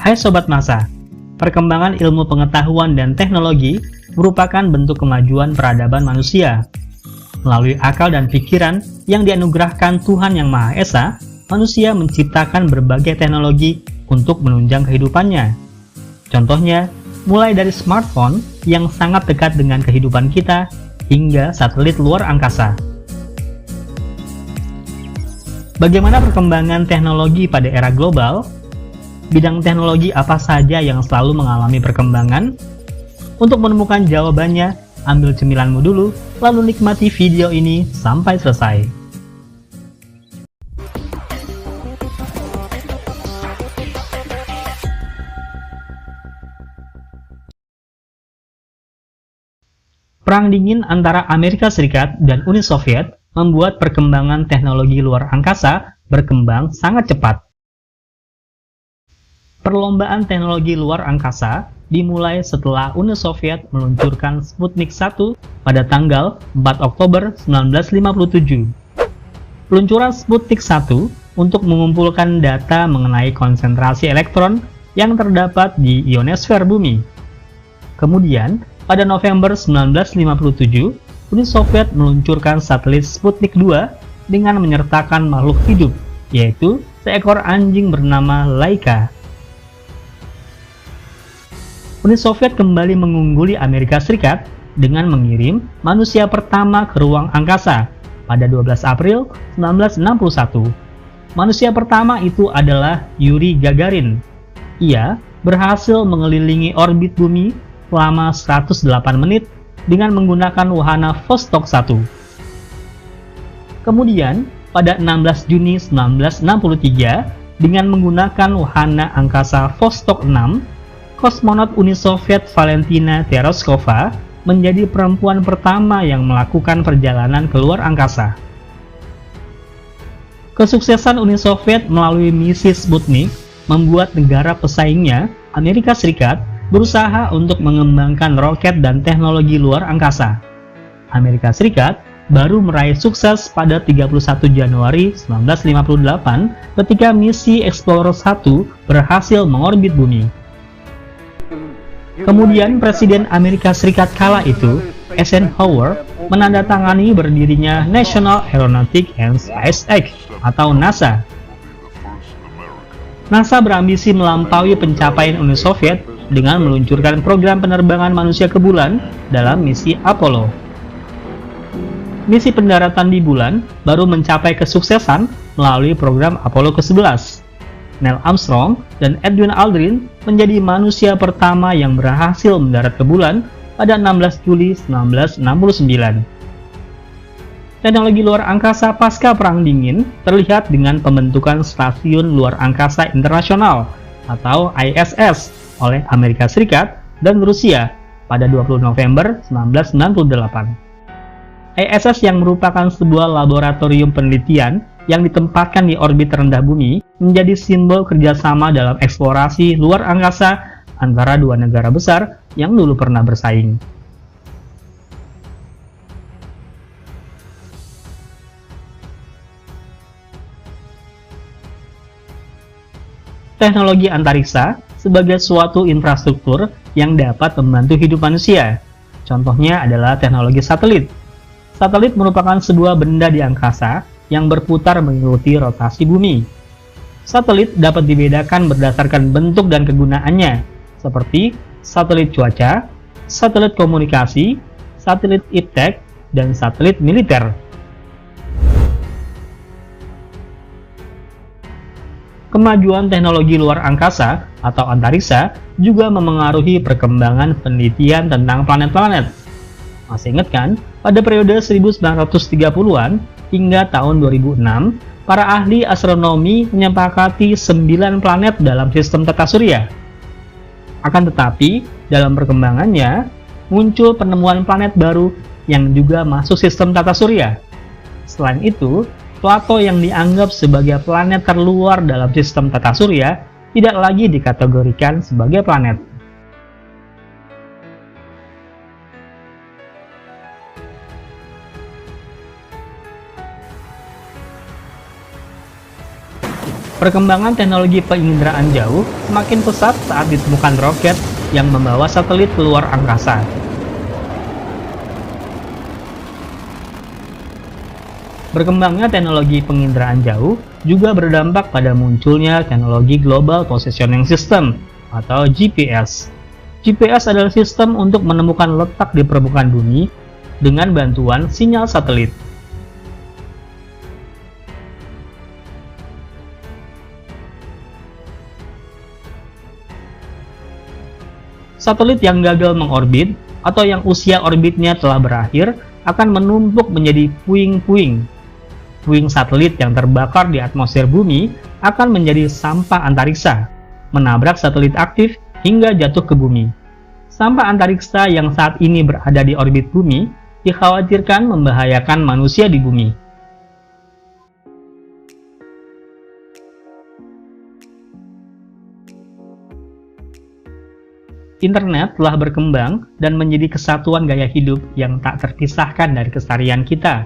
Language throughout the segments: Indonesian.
Hai Sobat Masa, perkembangan ilmu pengetahuan dan teknologi merupakan bentuk kemajuan peradaban manusia. Melalui akal dan pikiran yang dianugerahkan Tuhan Yang Maha Esa, manusia menciptakan berbagai teknologi untuk menunjang kehidupannya. Contohnya, mulai dari smartphone yang sangat dekat dengan kehidupan kita, hingga satelit luar angkasa. Bagaimana perkembangan teknologi pada era global? Bidang teknologi apa saja yang selalu mengalami perkembangan? Untuk menemukan jawabannya, ambil cemilanmu dulu, lalu nikmati video ini sampai selesai. Perang dingin antara Amerika Serikat dan Uni Soviet membuat perkembangan teknologi luar angkasa berkembang sangat cepat. Perlombaan teknologi luar angkasa dimulai setelah Uni Soviet meluncurkan Sputnik 1 pada tanggal 4 Oktober 1957. Peluncuran Sputnik 1 untuk mengumpulkan data mengenai konsentrasi elektron yang terdapat di ionosfer bumi. Kemudian, pada November 1957, Uni Soviet meluncurkan satelit Sputnik 2 dengan menyertakan makhluk hidup, yaitu seekor anjing bernama Laika. Uni Soviet kembali mengungguli Amerika Serikat dengan mengirim manusia pertama ke ruang angkasa pada 12 April 1961. Manusia pertama itu adalah Yuri Gagarin. Ia berhasil mengelilingi orbit bumi selama 108 menit dengan menggunakan wahana Vostok 1. Kemudian, pada 16 Juni 1963, dengan menggunakan wahana angkasa Vostok 6, kosmonot Uni Soviet Valentina Tereshkova menjadi perempuan pertama yang melakukan perjalanan ke luar angkasa. Kesuksesan Uni Soviet melalui misi Sputnik membuat negara pesaingnya, Amerika Serikat, berusaha untuk mengembangkan roket dan teknologi luar angkasa. Amerika Serikat baru meraih sukses pada 31 Januari 1958 ketika misi Explorer 1 berhasil mengorbit bumi. Kemudian Presiden Amerika Serikat kala itu, Eisenhower, menandatangani berdirinya National Aeronautic and Space Act atau NASA. NASA berambisi melampaui pencapaian Uni Soviet dengan meluncurkan program penerbangan manusia ke bulan dalam misi Apollo. Misi pendaratan di bulan baru mencapai kesuksesan melalui program Apollo ke-11. Neil Armstrong dan Edwin Aldrin menjadi manusia pertama yang berhasil mendarat ke bulan pada 16 Juli 1969. Teknologi luar angkasa pasca Perang Dingin terlihat dengan pembentukan Stasiun Luar Angkasa Internasional atau ISS oleh Amerika Serikat dan Rusia pada 20 November 1998. ISS yang merupakan sebuah laboratorium penelitian yang ditempatkan di orbit rendah bumi menjadi simbol kerjasama dalam eksplorasi luar angkasa antara dua negara besar yang dulu pernah bersaing. Teknologi antariksa sebagai suatu infrastruktur yang dapat membantu hidup manusia. Contohnya adalah teknologi satelit. Satelit merupakan sebuah benda di angkasa yang berputar mengikuti rotasi bumi. Satelit dapat dibedakan berdasarkan bentuk dan kegunaannya, seperti satelit cuaca, satelit komunikasi, satelit iptek, dan satelit militer. Kemajuan teknologi luar angkasa atau antariksa juga memengaruhi perkembangan penelitian tentang planet-planet. Masih ingat kan, pada periode 1930-an hingga tahun 2006, para ahli astronomi menyepakati 9 planet dalam sistem tata surya. Akan tetapi, dalam perkembangannya, muncul penemuan planet baru yang juga masuk sistem tata surya. Selain itu, Plato yang dianggap sebagai planet terluar dalam sistem tata surya tidak lagi dikategorikan sebagai planet. Perkembangan teknologi penginderaan jauh semakin pesat saat ditemukan roket yang membawa satelit keluar angkasa. Berkembangnya teknologi penginderaan jauh juga berdampak pada munculnya teknologi Global Positioning System atau GPS. GPS adalah sistem untuk menemukan letak di permukaan bumi dengan bantuan sinyal satelit. Satelit yang gagal mengorbit atau yang usia orbitnya telah berakhir akan menumpuk menjadi puing-puing. Puing satelit yang terbakar di atmosfer bumi akan menjadi sampah antariksa, menabrak satelit aktif hingga jatuh ke bumi. Sampah antariksa yang saat ini berada di orbit bumi dikhawatirkan membahayakan manusia di bumi. Internet telah berkembang dan menjadi kesatuan gaya hidup yang tak terpisahkan dari keseharian kita.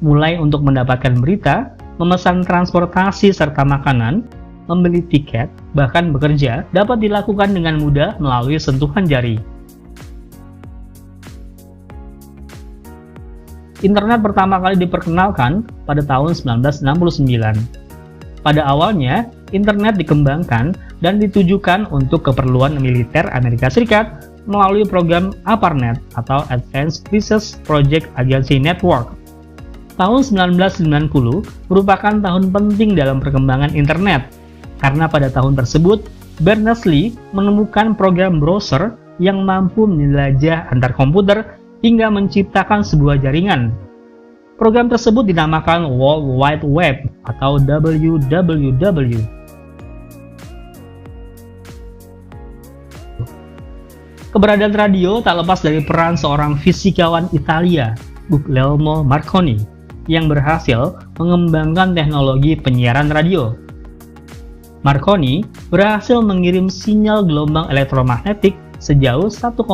Mulai untuk mendapatkan berita, memesan transportasi serta makanan, membeli tiket, bahkan bekerja dapat dilakukan dengan mudah melalui sentuhan jari. Internet pertama kali diperkenalkan pada tahun 1969. Pada awalnya, internet dikembangkan dan ditujukan untuk keperluan militer Amerika Serikat melalui program ARPANET atau Advanced Research Project Agency Network. Tahun 1990 merupakan tahun penting dalam perkembangan internet, karena pada tahun tersebut, Berners-Lee menemukan program browser yang mampu menjelajah antar komputer hingga menciptakan sebuah jaringan. Program tersebut dinamakan World Wide Web atau WWW. Keberadaan radio tak lepas dari peran seorang fisikawan Italia, Guglielmo Marconi, yang berhasil mengembangkan teknologi penyiaran radio. Marconi berhasil mengirim sinyal gelombang elektromagnetik sejauh 1,5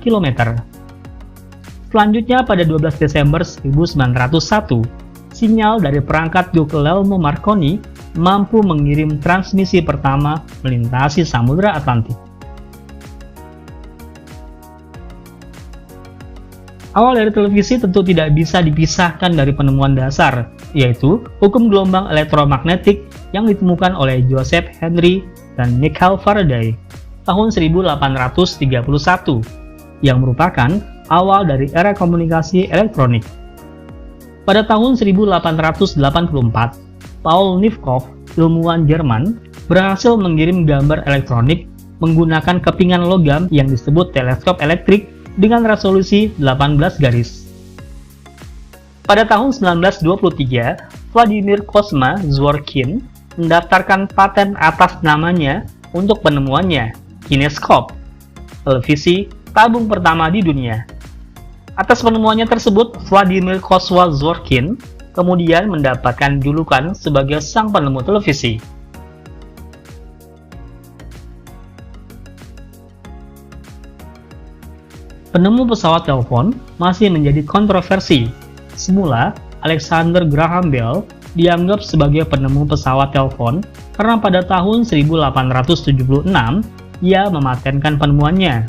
km. Selanjutnya pada 12 Desember 1901, sinyal dari perangkat Guglielmo Marconi mampu mengirim transmisi pertama melintasi Samudra Atlantik. Awal dari televisi tentu tidak bisa dipisahkan dari penemuan dasar, yaitu hukum gelombang elektromagnetik yang ditemukan oleh Joseph Henry dan Michael Faraday tahun 1831, yang merupakan awal dari era komunikasi elektronik. Pada tahun 1884, Paul Nipkow, ilmuwan Jerman, berhasil mengirim gambar elektronik menggunakan kepingan logam yang disebut teleskop elektrik dengan resolusi 18 garis. Pada tahun 1923, Vladimir Kosma Zworykin mendaftarkan paten atas namanya untuk penemuannya, kineskop, televisi tabung pertama di dunia. Atas penemuannya tersebut, Vladimir Kosma Zworykin kemudian mendapatkan julukan sebagai sang penemu televisi. Penemu pesawat telepon masih menjadi kontroversi. Semula, Alexander Graham Bell dianggap sebagai penemu pesawat telepon karena pada tahun 1876 ia mematenkan penemuannya.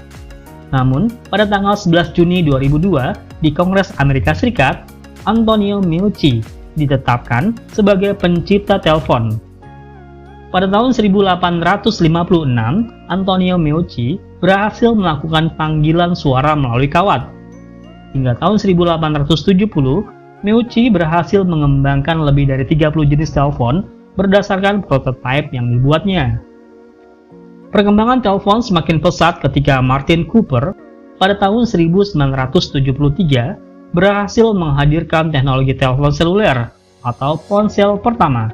Namun, pada tanggal 11 Juni 2002 di Kongres Amerika Serikat, Antonio Meucci ditetapkan sebagai pencipta telepon. Pada tahun 1856, Antonio Meucci berhasil melakukan panggilan suara melalui kawat. Hingga tahun 1870, Meucci berhasil mengembangkan lebih dari 30 jenis telepon berdasarkan prototipe yang dibuatnya. Perkembangan telepon semakin pesat ketika Martin Cooper pada tahun 1973 berhasil menghadirkan teknologi telepon seluler atau ponsel pertama.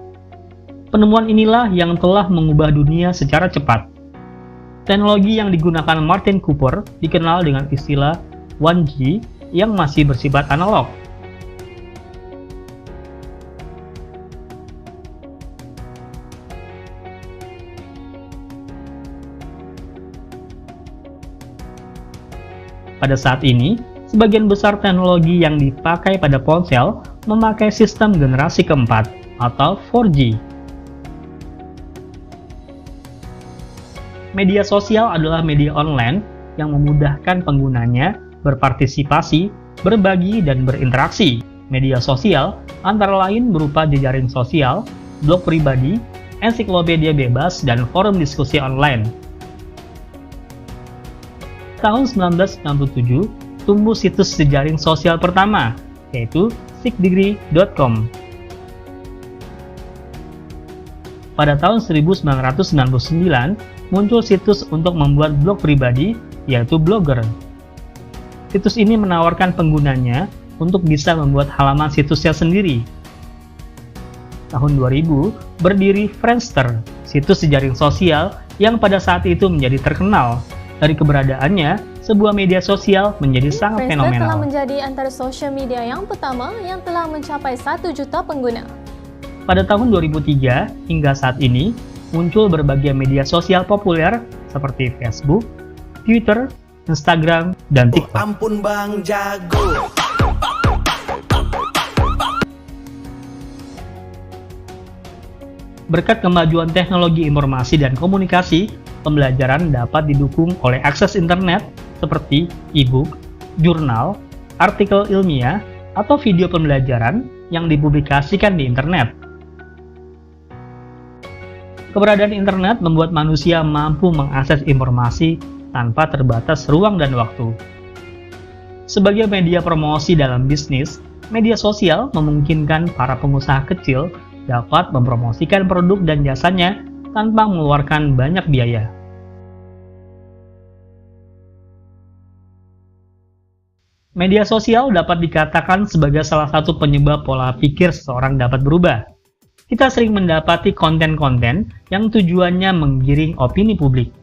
Penemuan inilah yang telah mengubah dunia secara cepat. Teknologi yang digunakan Martin Cooper dikenal dengan istilah 1G yang masih bersifat analog. Pada saat ini, sebagian besar teknologi yang dipakai pada ponsel memakai sistem generasi keempat atau 4G. Media sosial adalah media online yang memudahkan penggunanya berpartisipasi, berbagi, dan berinteraksi. Media sosial antara lain berupa jejaring sosial, blog pribadi, ensiklopedia bebas, dan forum diskusi online. Tahun 1997, tumbuh situs jejaring sosial pertama, yaitu sikdegree.com. Pada tahun 1999, muncul situs untuk membuat blog pribadi, yaitu Blogger. Situs ini menawarkan penggunanya untuk bisa membuat halaman situsnya sendiri. Tahun 2000, berdiri Friendster, situs jejaring sosial yang pada saat itu menjadi terkenal. Dari keberadaannya, sebuah media sosial menjadi sangat Friendster fenomenal. telah menjadi antara sosial media yang pertama yang telah mencapai 1 juta pengguna. Pada tahun 2003 hingga saat ini, muncul berbagai media sosial populer seperti Facebook, Twitter, Instagram, dan TikTok. Ampun Bang Jago. Berkat kemajuan teknologi informasi dan komunikasi, pembelajaran dapat didukung oleh akses internet seperti e-book, jurnal, artikel ilmiah, atau video pembelajaran yang dipublikasikan di internet. Keberadaan internet membuat manusia mampu mengakses informasi tanpa terbatas ruang dan waktu. Sebagai media promosi dalam bisnis, media sosial memungkinkan para pengusaha kecil dapat mempromosikan produk dan jasanya tanpa mengeluarkan banyak biaya. Media sosial dapat dikatakan sebagai salah satu penyebab pola pikir seseorang dapat berubah. Kita sering mendapati konten-konten yang tujuannya menggiring opini publik.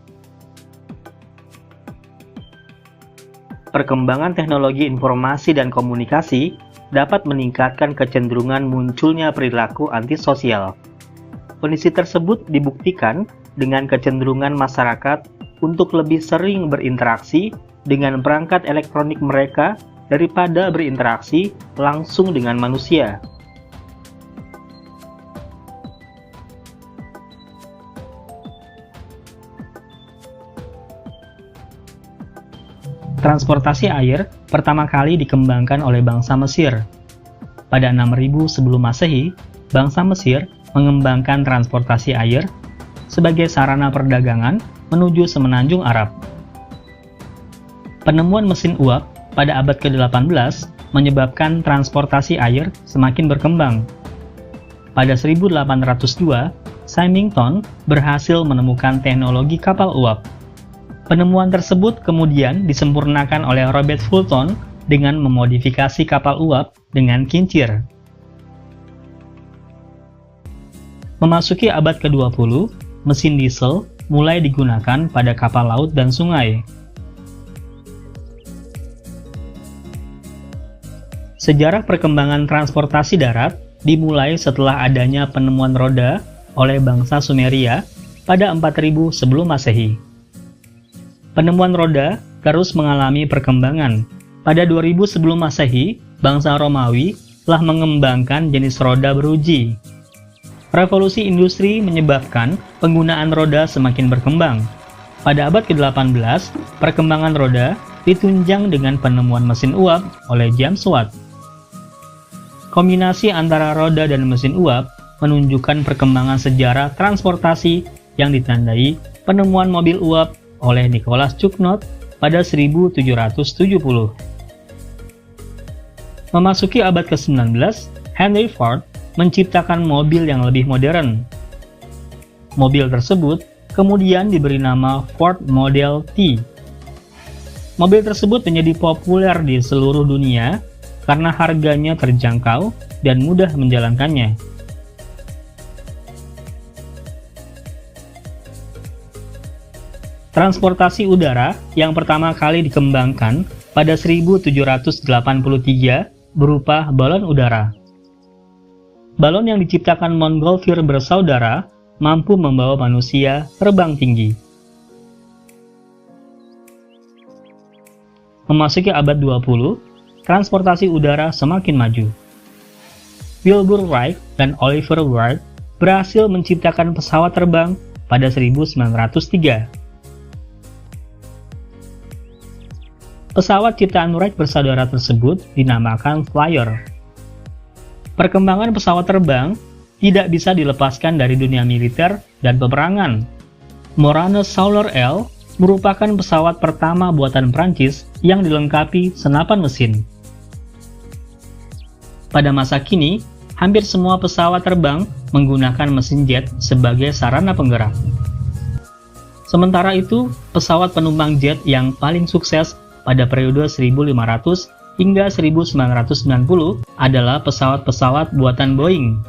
Perkembangan teknologi informasi dan komunikasi dapat meningkatkan kecenderungan munculnya perilaku antisosial. Kondisi tersebut dibuktikan dengan kecenderungan masyarakat untuk lebih sering berinteraksi dengan perangkat elektronik mereka daripada berinteraksi langsung dengan manusia. Transportasi air pertama kali dikembangkan oleh bangsa Mesir. Pada 6000 sebelum Masehi, bangsa Mesir mengembangkan transportasi air sebagai sarana perdagangan menuju semenanjung Arab. Penemuan mesin uap pada abad ke-18 menyebabkan transportasi air semakin berkembang. Pada 1802, Symington berhasil menemukan teknologi kapal uap. Penemuan tersebut kemudian disempurnakan oleh Robert Fulton dengan memodifikasi kapal uap dengan kincir. Memasuki abad ke-20, mesin diesel mulai digunakan pada kapal laut dan sungai. Sejarah perkembangan transportasi darat dimulai setelah adanya penemuan roda oleh bangsa Sumeria pada 4000 sebelum Masehi. Penemuan roda terus mengalami perkembangan. Pada 2000 sebelum Masehi, bangsa Romawi telah mengembangkan jenis roda beruji. Revolusi industri menyebabkan penggunaan roda semakin berkembang. Pada abad ke-18, perkembangan roda ditunjang dengan penemuan mesin uap oleh James Watt. Kombinasi antara roda dan mesin uap menunjukkan perkembangan sejarah transportasi yang ditandai penemuan mobil uap oleh Nicholas Cugnot pada 1770. Memasuki abad ke-19, Henry Ford menciptakan mobil yang lebih modern. Mobil tersebut kemudian diberi nama Ford Model T. Mobil tersebut menjadi populer di seluruh dunia karena harganya terjangkau dan mudah menjalankannya. Transportasi udara yang pertama kali dikembangkan pada 1783 berupa balon udara. Balon yang diciptakan Montgolfier bersaudara mampu membawa manusia terbang tinggi. Memasuki abad 20, transportasi udara semakin maju. Wilbur Wright dan Oliver Ward berhasil menciptakan pesawat terbang pada 1903. Pesawat ciptaan Wright bersaudara tersebut dinamakan Flyer. Perkembangan pesawat terbang tidak bisa dilepaskan dari dunia militer dan peperangan. Morane Solar L merupakan pesawat pertama buatan Prancis yang dilengkapi senapan mesin. Pada masa kini, hampir semua pesawat terbang menggunakan mesin jet sebagai sarana penggerak. Sementara itu, pesawat penumpang jet yang paling sukses pada periode 1500 hingga 1990 adalah pesawat-pesawat buatan Boeing